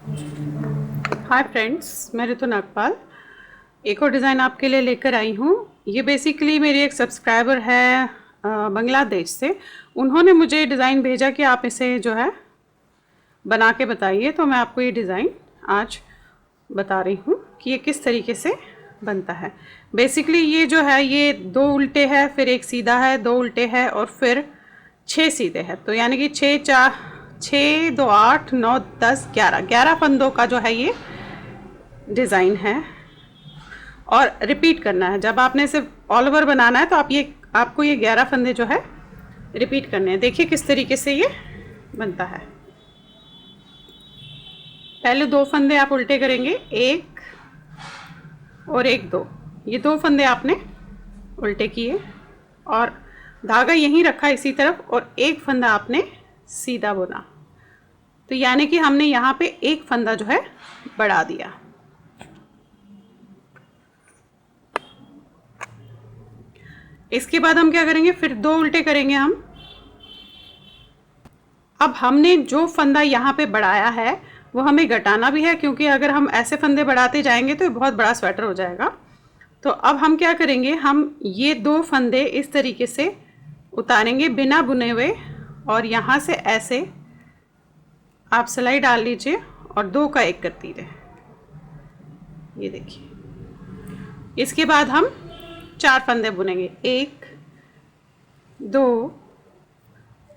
Hi friends, मैं ऋतु नागपाल एक और डिज़ाइन आपके लिए लेकर आई हूँ। ये बेसिकली मेरी एक सब्सक्राइबर है बांग्लादेश से। उन्होंने मुझे डिज़ाइन भेजा कि आप इसे जो है बना के बताइए, तो मैं आपको ये डिज़ाइन आज बता रही हूँ कि ये किस तरीके से बनता है। बेसिकली ये जो है ये 2 उल्टे है, फिर एक सीधा है, 2 उल्टे है और फिर 6 सीधे हैं। तो यानी कि 6 2 8 9 10 11 फंदों का जो है ये डिज़ाइन है और रिपीट करना है। जब आपने सिर्फ ऑल ओवर बनाना है तो आपको ये 11 फंदे जो है रिपीट करने हैं। देखिए किस तरीके से ये बनता है। पहले 2 फंदे आप उल्टे करेंगे, 1 और 1 2। ये 2 फंदे आपने उल्टे किए और धागा यहीं रखा इसी तरफ और एक फंदा आपने सीधा बुना। तो यानी कि हमने यहाँ पे एक फंदा जो है बढ़ा दिया। इसके बाद हम क्या करेंगे, फिर 2 उल्टे करेंगे हम। अब हमने जो फंदा यहाँ पे बढ़ाया है वो हमें घटाना भी है, क्योंकि अगर हम ऐसे फंदे बढ़ाते जाएंगे तो बहुत बड़ा स्वेटर हो जाएगा। तो अब हम क्या करेंगे, हम ये 2 फंदे इस तरीके से उतारेंगे बिना बुने हुए और यहाँ से ऐसे आप सिलाई डाल लीजिए और 2 का 1 कर दीजिए। ये देखिए। इसके बाद हम 4 फंदे बुनेंगे, 1 2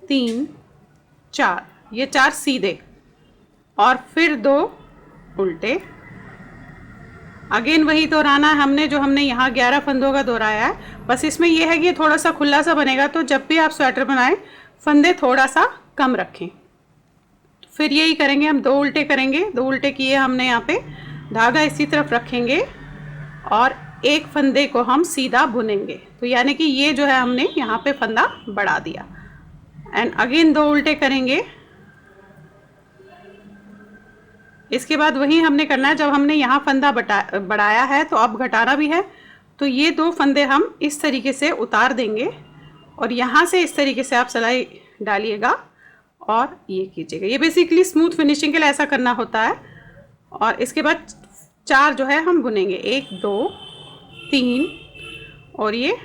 3 4, ये 4 सीधे और फिर 2 उल्टे। अगेन वही दोहराना है हमने जो हमने यहाँ 11 फंदों का दोहराया है। बस इसमें यह है कि ये थोड़ा सा खुला सा बनेगा, तो जब भी आप स्वेटर बनाएं फंदे थोड़ा सा कम रखें। फिर यही करेंगे हम, 2 उल्टे करेंगे। 2 उल्टे किए हमने, यहाँ पे धागा इसी तरफ रखेंगे और एक फंदे को हम सीधा बुनेंगे। तो यानी कि ये जो है हमने यहाँ पे फंदा बढ़ा दिया एंड अगेन 2 उल्टे करेंगे। इसके बाद वही हमने करना है, जब हमने यहाँ फंदा बढ़ाया है तो अब घटाना भी है। तो ये 2 फंदे हम इस तरीके से उतार देंगे और यहाँ से इस तरीके से आप सिलाई डालिएगा और ये कीजिएगा। ये बेसिकली स्मूथ फिनिशिंग के लिए ऐसा करना होता है। और इसके बाद 4 जो है हम बुनेंगे, 1 2 3 और ये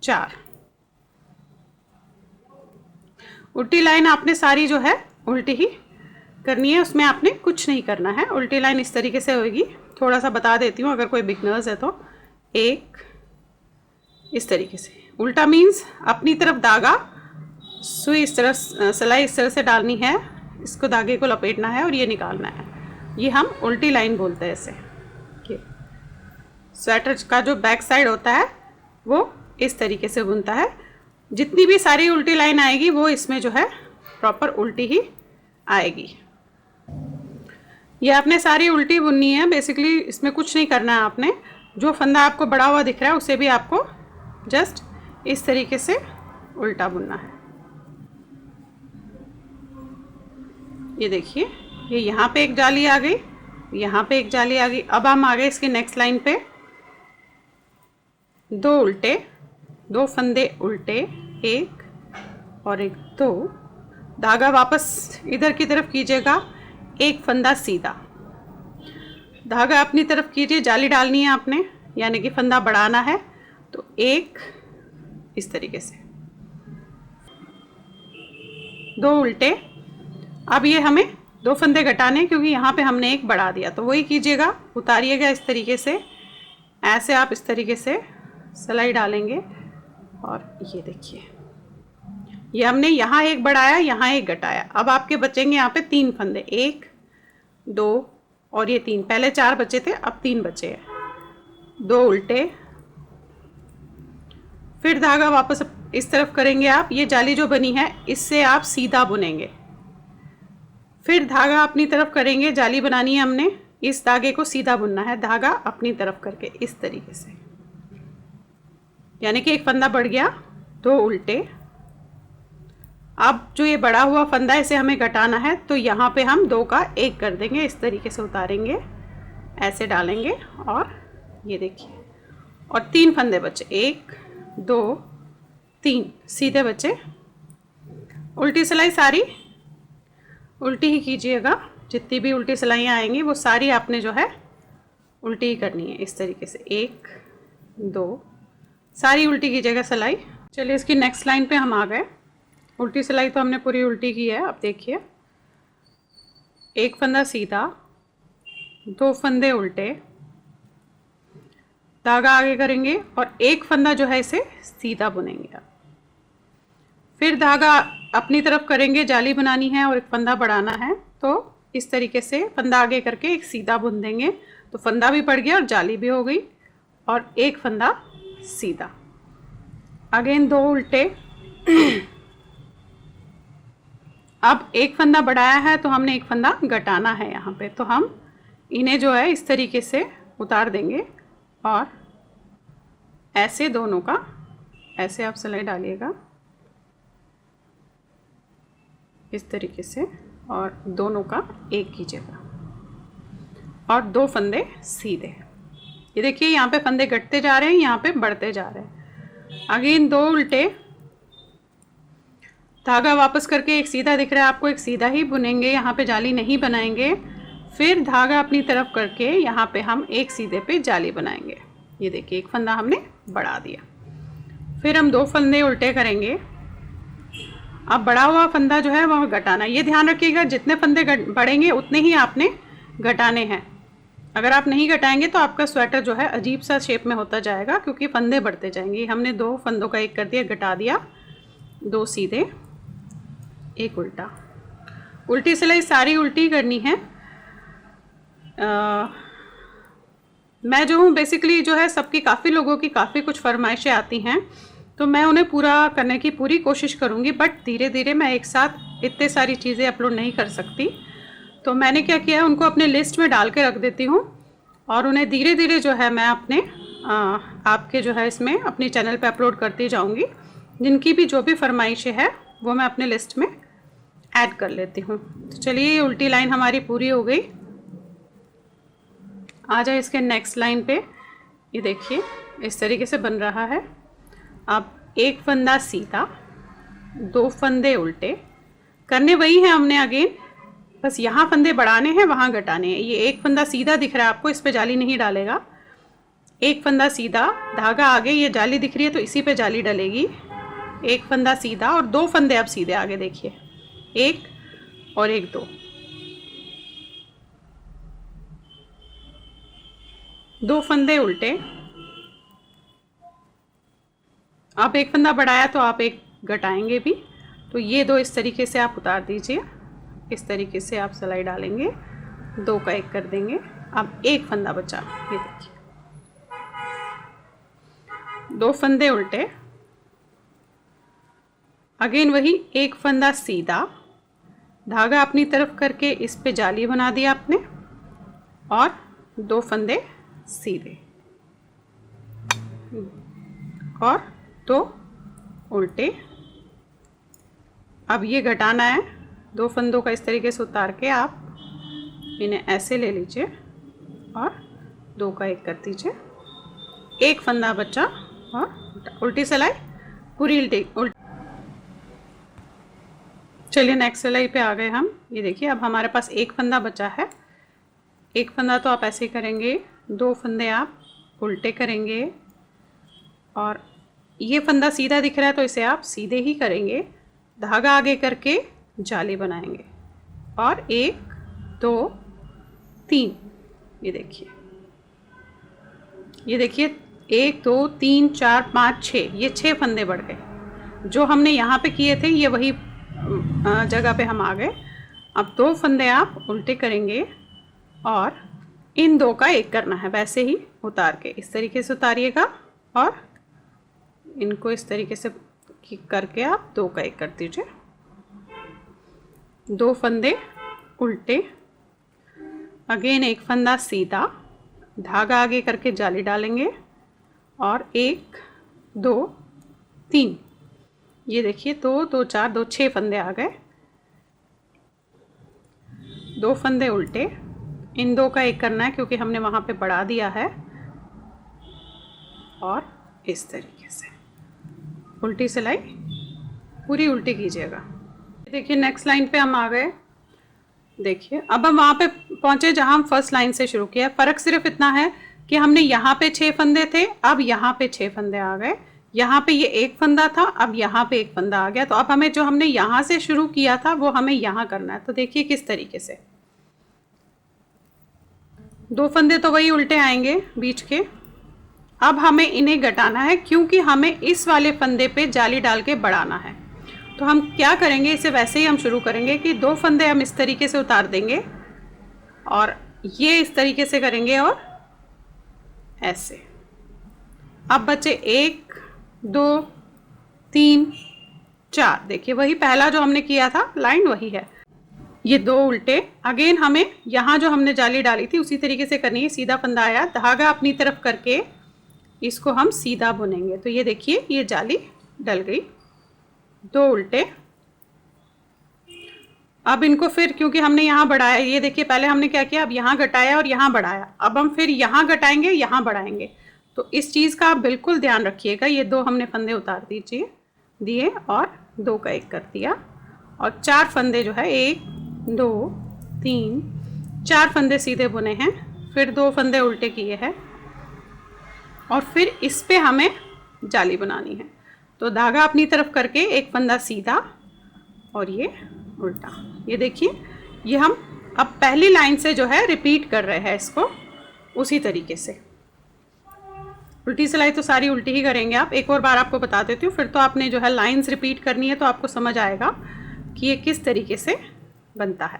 4। उल्टी लाइन आपने सारी जो है उल्टी ही करनी है, उसमें आपने कुछ नहीं करना है। उल्टी लाइन इस तरीके से होगी। थोड़ा सा बता देती हूँ अगर कोई बिगनर्स है तो। एक इस तरीके से उल्टा मीन्स अपनी तरफ धागा, सुई इस तरह, सिलाई इस तरह से डालनी है, इसको धागे को लपेटना है और ये निकालना है। ये हम उल्टी लाइन बोलते हैं इसे। स्वेटर का जो बैक साइड होता है वो इस तरीके से बुनता है। जितनी भी सारी उल्टी लाइन आएगी वो इसमें जो है प्रॉपर उल्टी ही आएगी। ये आपने सारी उल्टी बुननी है। बेसिकली इसमें कुछ नहीं करना है आपने। जो फंदा आपको बड़ा हुआ दिख रहा है उसे भी आपको जस्ट इस तरीके से उल्टा बुनना है। ये देखिए, ये यहाँ पे एक जाली आ गई, यहाँ पे एक जाली आ गई। अब हम आ गए इसके नेक्स्ट लाइन पे। 2 उल्टे, 2 फंदे उल्टे, 1 और 1 2। धागा वापस इधर की तरफ कीजिएगा, एक फंदा सीधा, धागा अपनी तरफ कीजिए। जाली डालनी है आपने, यानी कि फंदा बढ़ाना है। तो 1 इस तरीके से, 2 उल्टे। अब ये हमें 2 फंदे घटाने, क्योंकि यहाँ पे हमने एक बढ़ा दिया। तो वही कीजिएगा, उतारिएगा इस तरीके से। ऐसे आप इस तरीके से सिलाई डालेंगे और ये देखिए, ये हमने यहाँ एक बढ़ाया, यहाँ एक घटाया। अब आपके बचेंगे यहाँ पे 3 फंदे, 1 2 और ये 3। पहले 4 बचे थे, अब 3 बचे हैं। 2 उल्टे, फिर धागा वापस इस तरफ करेंगे आप। ये जाली जो बनी है इससे आप सीधा बुनेंगे। फिर धागा अपनी तरफ करेंगे, जाली बनानी है हमने, इस धागे को सीधा बुनना है, धागा अपनी तरफ करके इस तरीके से। यानी कि एक फंदा बढ़ गया, 2 उल्टे। अब जो ये बढ़ा हुआ फंदा है इसे हमें घटाना है, तो यहाँ पे हम 2 का 1 कर देंगे। इस तरीके से उतारेंगे, ऐसे डालेंगे और ये देखिए। और 3 फंदे बचे, 1 2 3 सीधे बचे। उल्टी सिलाई सारी उल्टी ही कीजिएगा। जितनी भी उल्टी सिलाइयाँ आएंगी वो सारी आपने जो है उल्टी ही करनी है। इस तरीके से 1 2 सारी उल्टी कीजिएगा सिलाई। चलिए इसकी नेक्स्ट लाइन पे हम आ गए। उल्टी सिलाई तो हमने पूरी उल्टी की है। अब देखिए, एक फंदा सीधा, 2 फंदे उल्टे, धागा आगे करेंगे और एक फंदा जो है इसे सीधा बुनेंगे। फिर धागा अपनी तरफ करेंगे, जाली बनानी है और एक फंदा बढ़ाना है, तो इस तरीके से फंदा आगे करके एक सीधा बुन देंगे, तो फंदा भी पड़ गया और जाली भी हो गई और एक फंदा सीधा। अगेन 2 उल्टे। अब एक फंदा बढ़ाया है तो हमने एक फंदा घटाना है यहाँ पे, तो हम इन्हें जो है इस तरीके से उतार देंगे और ऐसे दोनों का, ऐसे आप सिलाई डालिएगा इस तरीके से और दोनों का एक कीजिएगा और 2 फंदे सीधे। ये देखिए यहाँ पे फंदे घटते जा रहे हैं, यहाँ पे बढ़ते जा रहे हैं। अगेन 2 उल्टे, धागा वापस करके एक सीधा दिख रहा है आपको, एक सीधा ही बुनेंगे, यहाँ पे जाली नहीं बनाएंगे। फिर धागा अपनी तरफ करके यहाँ पे हम एक सीधे पे जाली बनाएंगे। ये देखिए एक फंदा हमने बढ़ा दिया। फिर हम 2 फंदे उल्टे करेंगे। अब बढ़ा हुआ फंदा जो है वह घटाना। ये ध्यान रखिएगा जितने फंदे बढ़ेंगे उतने ही आपने घटाने हैं। अगर आप नहीं घटाएंगे तो आपका स्वेटर जो है अजीब सा शेप में होता जाएगा, क्योंकि फंदे बढ़ते जाएंगे। हमने 2 फंदों का एक कर दिया, घटा दिया, 2 सीधे, 1 उल्टा। उल्टी सिलाई सारी उल्टी करनी है। मैं जो हूँ बेसिकली जो है सबकी, काफ़ी लोगों की काफ़ी कुछ फरमाइशें आती हैं, तो मैं उन्हें पूरा करने की पूरी कोशिश करूँगी, बट धीरे धीरे मैं एक साथ इतने सारी चीज़ें अपलोड नहीं कर सकती। तो मैंने क्या किया है, उनको अपने लिस्ट में डाल के रख देती हूँ और उन्हें धीरे धीरे जो है मैं अपने आपके जो है इसमें अपने चैनल पे अपलोड करती जाऊँगी। जिनकी भी जो भी फरमाइशें है वो मैं अपने लिस्ट में ऐड कर लेती हूँ। तो चलिए ये उल्टी लाइन हमारी पूरी हो गई। आ जाए इसके नेक्स्ट लाइन पे। ये देखिए इस तरीके से बन रहा है। अब एक फंदा सीधा, 2 फंदे उल्टे करने वही है हमने। अगेन बस यहाँ फंदे बढ़ाने हैं, वहाँ घटाने हैं। ये एक फंदा सीधा दिख रहा है आपको, इस पे जाली नहीं डालेगा। एक फंदा सीधा, धागा आगे, ये जाली दिख रही है तो इसी पे जाली डलेगी। एक फंदा सीधा और 2 फंदे अब सीधे आगे देखिए, 1 और 1 2, 2 फंदे उल्टे। आप एक फंदा बढ़ाया तो आप एक घटाएंगे भी, तो ये 2 इस तरीके से आप उतार दीजिए। इस तरीके से आप सिलाई डालेंगे, 2 का 1 कर देंगे। अब एक फंदा बचा, ये देखिए 2 फंदे उल्टे। अगेन वही एक फंदा सीधा, धागा अपनी तरफ करके इस पे जाली बना दिया आपने और 2 फंदे सीधे और 2 उल्टे। अब ये घटाना है, 2 फंदों का इस तरीके से उतार के आप इन्हें ऐसे ले लीजिए और 2 का 1 कर दीजिए। एक फंदा बचा और उल्टी सिलाई पूरी उल्टी। चलिए नेक्स्ट सिलाई पे आ गए हम। ये देखिए अब हमारे पास एक फंदा बचा है। एक फंदा तो आप ऐसे करेंगे, 2 फंदे आप उल्टे करेंगे और ये फंदा सीधा दिख रहा है तो इसे आप सीधे ही करेंगे। धागा आगे करके जाली बनाएंगे और 1 2 3, ये देखिए 1 2 3 4 5 6, ये 6 फंदे बढ़ गए। जो हमने यहाँ पे किए थे ये वही जगह पे हम आ गए। अब 2 फंदे आप उल्टे करेंगे और इन 2 का 1 करना है, वैसे ही उतार के इस तरीके से उतारिएगा और इनको इस तरीके से करके आप 2 का 1 कर दीजिए। 2 फंदे उल्टे, अगेन एक फंदा सीधा, धागा आगे करके जाली डालेंगे और 1 2 3, ये देखिए 2 2 4 2 6 फंदे आ गए। 2 फंदे उल्टे, इन 2 का 1 करना है क्योंकि हमने वहाँ पे बढ़ा दिया है और इस तरीके से उल्टी सिलाई पूरी उल्टी कीजिएगा। देखिए नेक्स्ट लाइन पे हम आ गए। देखिए अब हम वहाँ पे पहुंचे जहां हम फर्स्ट लाइन से शुरू किया। फ़र्क सिर्फ इतना है कि हमने यहाँ पे 6 फंदे थे, अब यहाँ पे 6 फंदे आ गए। यहाँ पे ये एक फंदा था, अब यहाँ पे एक फंदा आ गया। तो अब हमें जो हमने यहाँ से शुरू किया था वो हमें यहाँ करना है। तो देखिए किस तरीके से 2 फंदे तो वही उल्टे आएंगे बीच के। अब हमें इन्हें घटाना है क्योंकि हमें इस वाले फंदे पे जाली डाल के बढ़ाना है। तो हम क्या करेंगे, इसे वैसे ही हम शुरू करेंगे कि 2 फंदे हम इस तरीके से उतार देंगे और ये इस तरीके से करेंगे और ऐसे। अब बचे 1 2 3 4। देखिए वही पहला जो हमने किया था लाइन वही है। ये 2 उल्टे अगेन हमें यहाँ जो हमने जाली डाली थी उसी तरीके से करनी है। सीधा फंदा आया, धागा अपनी तरफ करके इसको हम सीधा बुनेंगे। तो ये देखिए ये जाली डल गई। 2 उल्टे। अब इनको फिर क्योंकि हमने यहाँ बढ़ाया, ये देखिए पहले हमने क्या किया, अब यहाँ घटाया और यहाँ बढ़ाया। अब हम फिर यहाँ घटाएंगे, यहाँ बढ़ाएंगे। तो इस चीज़ का आप बिल्कुल ध्यान रखिएगा। ये 2 हमने फंदे उतार दिए और 2 का 1 कर दिया और 4 फंदे जो है 1 2 3 4 फंदे सीधे बुने हैं। फिर 2 फंदे उल्टे किए हैं और फिर इस पे हमें जाली बनानी है। तो धागा अपनी तरफ करके एक फंदा सीधा और ये उल्टा। ये देखिए ये हम अब पहली लाइन से जो है रिपीट कर रहे हैं इसको उसी तरीके से। उल्टी सिलाई तो सारी उल्टी ही करेंगे आप। एक और बार आपको बता देती हूँ, फिर तो आपने जो है लाइंस रिपीट करनी है तो आपको समझ आएगा कि ये किस तरीके से बनता है।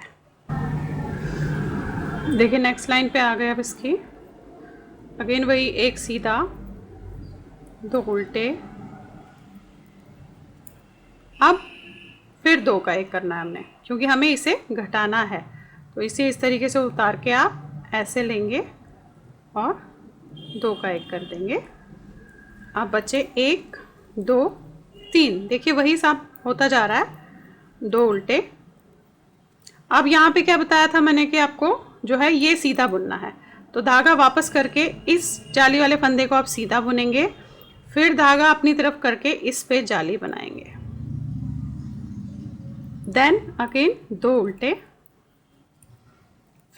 देखिए नेक्स्ट लाइन पे आ गए अब इसकी। अगेन वही 1 सीधा 2 उल्टे। अब फिर 2 का 1 करना है हमने क्योंकि हमें इसे घटाना है। तो इसे इस तरीके से उतार के आप ऐसे लेंगे और 2 का 1 कर देंगे। अब बचे 1 2 3। देखिए वही सब होता जा रहा है। 2 उल्टे। अब यहाँ पे क्या बताया था मैंने कि आपको जो है ये सीधा बुनना है। तो धागा वापस करके इस जाली वाले फंदे को आप सीधा बुनेंगे, फिर धागा अपनी तरफ करके इस पे जाली बनाएंगे। देन अगेन 2 उल्टे।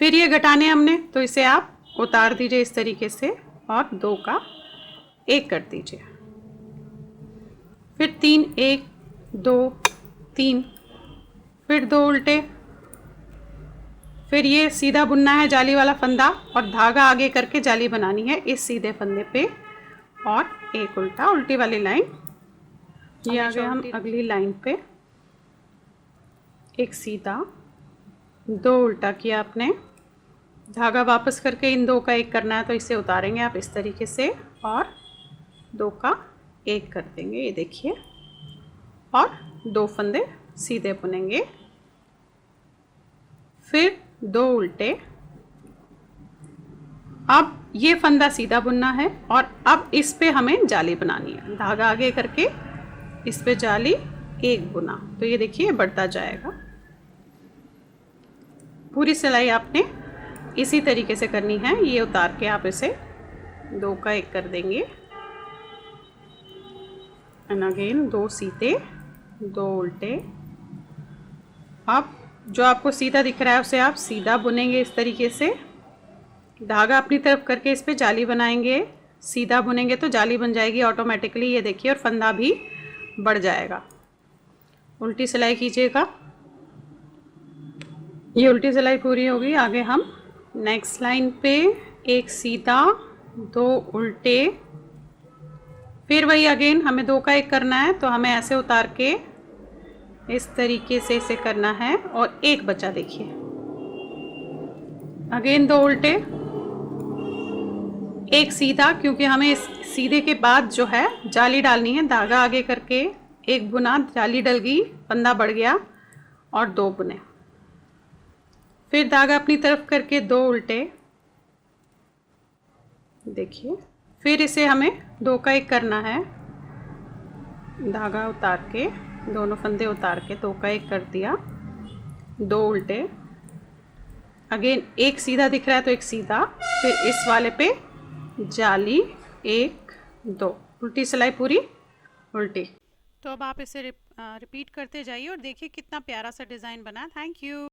फिर ये घटाने हमने, तो इसे आप उतार दीजिए इस तरीके से और 2 का 1 कर दीजिए। फिर 3 1 2 3। फिर 2 उल्टे। फिर ये सीधा बुनना है जाली वाला फंदा और धागा आगे करके जाली बनानी है इस सीधे फंदे पे और 1 उल्टा। उल्टी वाली लाइन। ये आ गए हम अगली लाइन पे। 1 सीधा 2 उल्टा किया आपने, धागा वापस करके इन 2 का 1 करना है तो इसे उतारेंगे आप इस तरीके से और 2 का 1 कर देंगे। ये देखिए और 2 फंदे सीधे बुनेंगे। फिर 2 उल्टे। अब ये फंदा सीधा बुनना है और अब इस पे हमें जाली बनानी है। धागा आगे करके इस पे जाली 1 बुना। तो ये देखिए बढ़ता जाएगा। पूरी सिलाई आपने इसी तरीके से करनी है। ये उतार के आप इसे 2 का 1 कर देंगे एंड अगेन 2 सीधे 2 उल्टे। अब जो आपको सीधा दिख रहा है उसे आप सीधा बुनेंगे इस तरीके से। धागा अपनी तरफ करके इस पे जाली बनाएंगे। सीधा बुनेंगे तो जाली बन जाएगी ऑटोमेटिकली। ये देखिए और फंदा भी बढ़ जाएगा। उल्टी सिलाई कीजिएगा। ये उल्टी सिलाई पूरी होगी। आगे हम नेक्स्ट लाइन पे 1 सीधा 2 उल्टे। फिर वही अगेन हमें 2 का 1 करना है तो हमें ऐसे उतार के इस तरीके से इसे करना है और 1 बचा। देखिए अगेन 2 उल्टे 1 सीधा क्योंकि हमें इस सीधे के बाद जो है जाली डालनी है। धागा आगे करके 1 बुना, जाली डल गई, फंदा बढ़ गया और 2 बुने। फिर धागा अपनी तरफ करके 2 उल्टे। देखिए फिर इसे हमें 2 का 1 करना है। धागा उतार के दोनों फंदे उतार के 2 का 1 कर दिया। 2 उल्टे। अगेन 1 सीधा दिख रहा है तो 1 सीधा। फिर इस वाले पे जाली 1 2। उल्टी सिलाई पूरी उल्टी। तो अब आप इसे रिपीट करते जाइए और देखिए कितना प्यारा सा डिज़ाइन बना। Thank you.